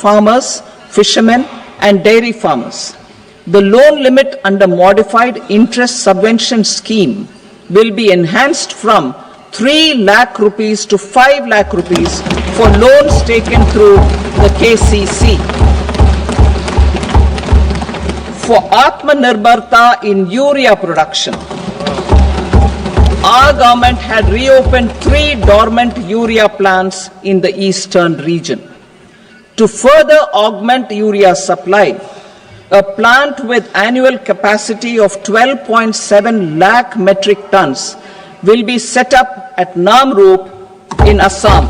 farmers, fishermen, and dairy farmers. The loan limit under modified interest subvention scheme will be enhanced from 3 lakh rupees to 5 lakh rupees for loans taken through the KCC. For Atmanirbharta in urea production, our government had reopened 3 dormant urea plants in the eastern region. To further augment urea supply, a plant with annual capacity of 12.7 lakh metric tons will be set up at Namrup in Assam.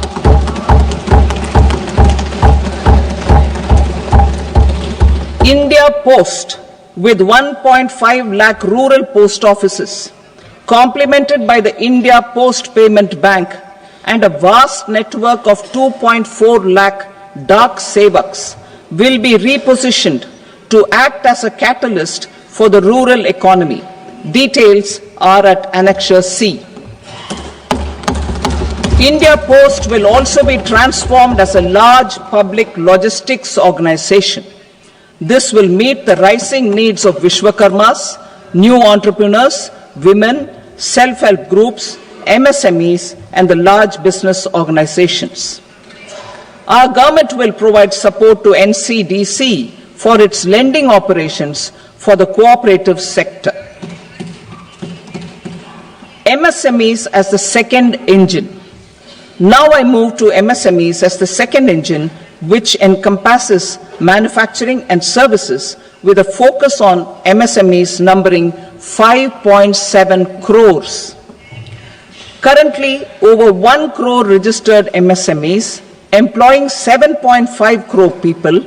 India Post, with 1.5 lakh rural post offices, complemented by the India Post Payment Bank and a vast network of 2.4 lakh Dak Sevaks, will be repositioned to act as a catalyst for the rural economy. Details are at Annexure C. India Post will also be transformed as a large public logistics organization. This will meet the rising needs of Vishwakarmas, new entrepreneurs, women, self-help groups, MSMEs, and the large business organizations. Our government will provide support to NCDC for its lending operations for the cooperative sector. MSMEs as the second engine. Now I move to MSMEs as the second engine, which encompasses manufacturing and services with a focus on MSMEs numbering 5.7 crores. Currently, over 1 crore registered MSMEs, employing 7.5 crore people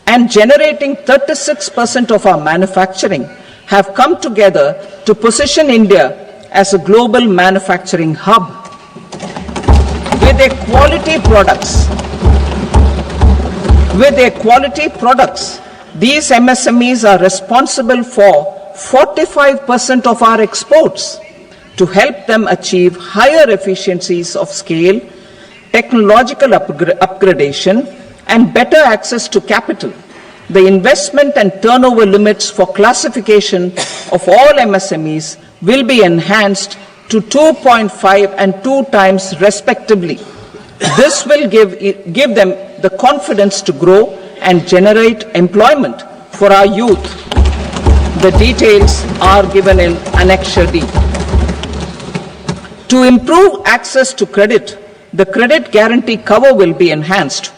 and generating 36% of our manufacturing, have come together to position India as a global manufacturing hub. With their quality products, these MSMEs are responsible for 45% of our exports. To help them achieve higher efficiencies of scale, technological upgradation, and better access to capital, the investment and turnover limits for classification of all MSMEs will be enhanced to 2.5 and 2 times respectively. This will give them the confidence to grow and generate employment for our youth. The details are given in Annexure D. To improve access to credit, the credit guarantee cover will be enhanced.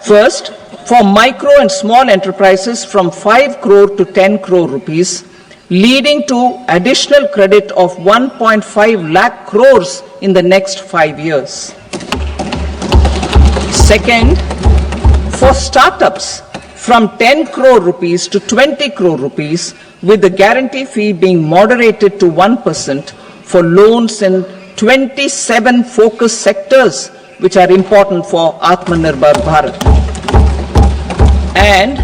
First, for micro and small enterprises from 5 crore to 10 crore rupees, leading to additional credit of 1.5 lakh crores in the next 5 years. Second, for startups from 10 crore rupees to 20 crore rupees, with the guarantee fee being moderated to 1% for loans in 27 focus sectors which are important for Atmanirbhar Bharat. And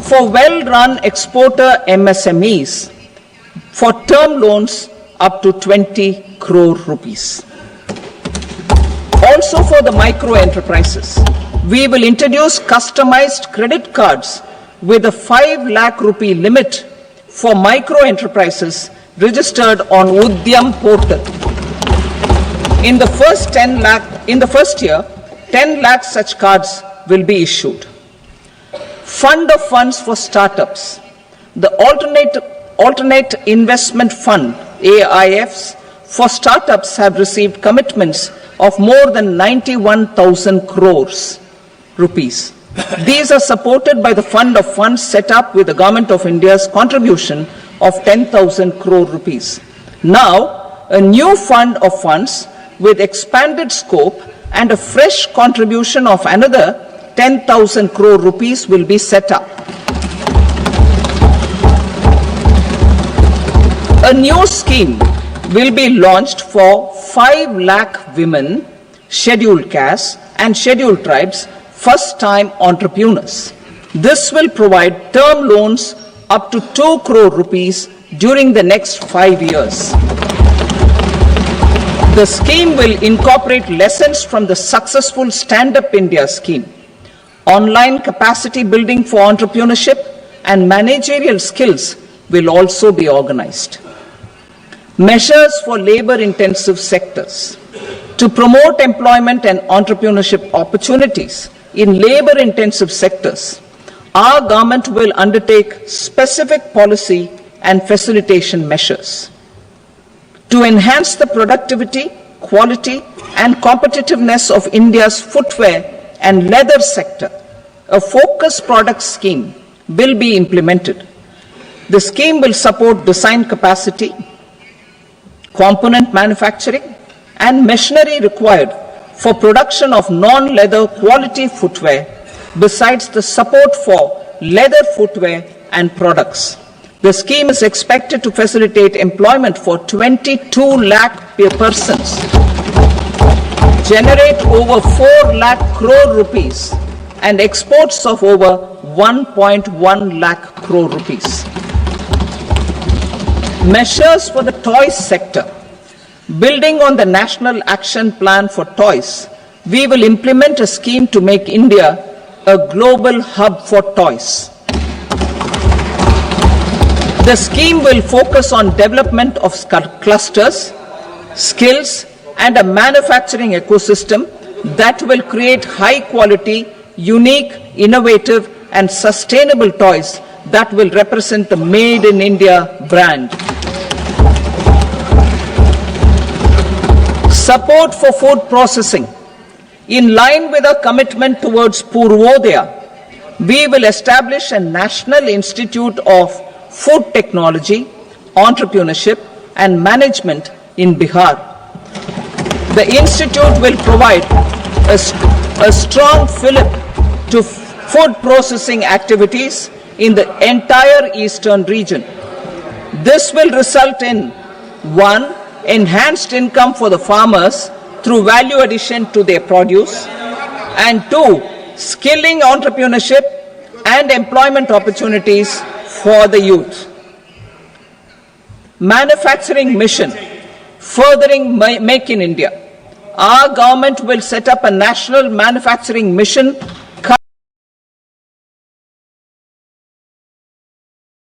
for well-run exporter MSMEs, for term loans up to 20 crore rupees. Also for the micro enterprises, we will introduce customized credit cards with a 5 lakh rupee limit for micro enterprises registered on Udyam portal. In the first year, 10 lakh such cards will be issued. Fund of funds for startups. The Alternate Investment Fund, AIFs, for startups have received commitments of more than 91,000 crores rupees. These are supported by the Fund of Funds set up with the Government of India's contribution of 10,000 crore rupees. Now, a new fund of funds with expanded scope and a fresh contribution of another 10,000 crore rupees will be set up. A new scheme will be launched for 5 lakh women, scheduled castes and scheduled tribes, first-time entrepreneurs. This will provide term loans up to 2 crore rupees during the next 5 years. The scheme will incorporate lessons from the successful Stand Up India scheme. Online capacity building for entrepreneurship and managerial skills will also be organized. Measures for labor-intensive sectors. To promote employment and entrepreneurship opportunities in labor-intensive sectors, our government will undertake specific policy and facilitation measures. To enhance the productivity, quality, and competitiveness of India's footwear and leather sector, a focused product scheme will be implemented. The scheme will support design capacity, component manufacturing, and machinery required for production of non-leather quality footwear, besides the support for leather footwear and products. The scheme is expected to facilitate employment for 22 lakh persons, generate over 4 lakh crore rupees, and exports of over 1.1 lakh crore rupees. Measures for the toys sector. Building on the National Action Plan for Toys, we will implement a scheme to make India a global hub for toys. The scheme will focus on development of clusters, skills, and a manufacturing ecosystem that will create high-quality, unique, innovative, and sustainable toys that will represent the Made in India brand. Support for food processing. In line with our commitment towards Purvodaya, we will establish a National Institute of Food Technology, Entrepreneurship and Management in Bihar. The institute will provide a strong fillip to food processing activities in the entire eastern region. This will result in 1. Enhanced income for the farmers through value addition to their produce, and 2. Skilling entrepreneurship and employment opportunities for the youth. Manufacturing mission, furthering Make in India. Our government will set up a national manufacturing mission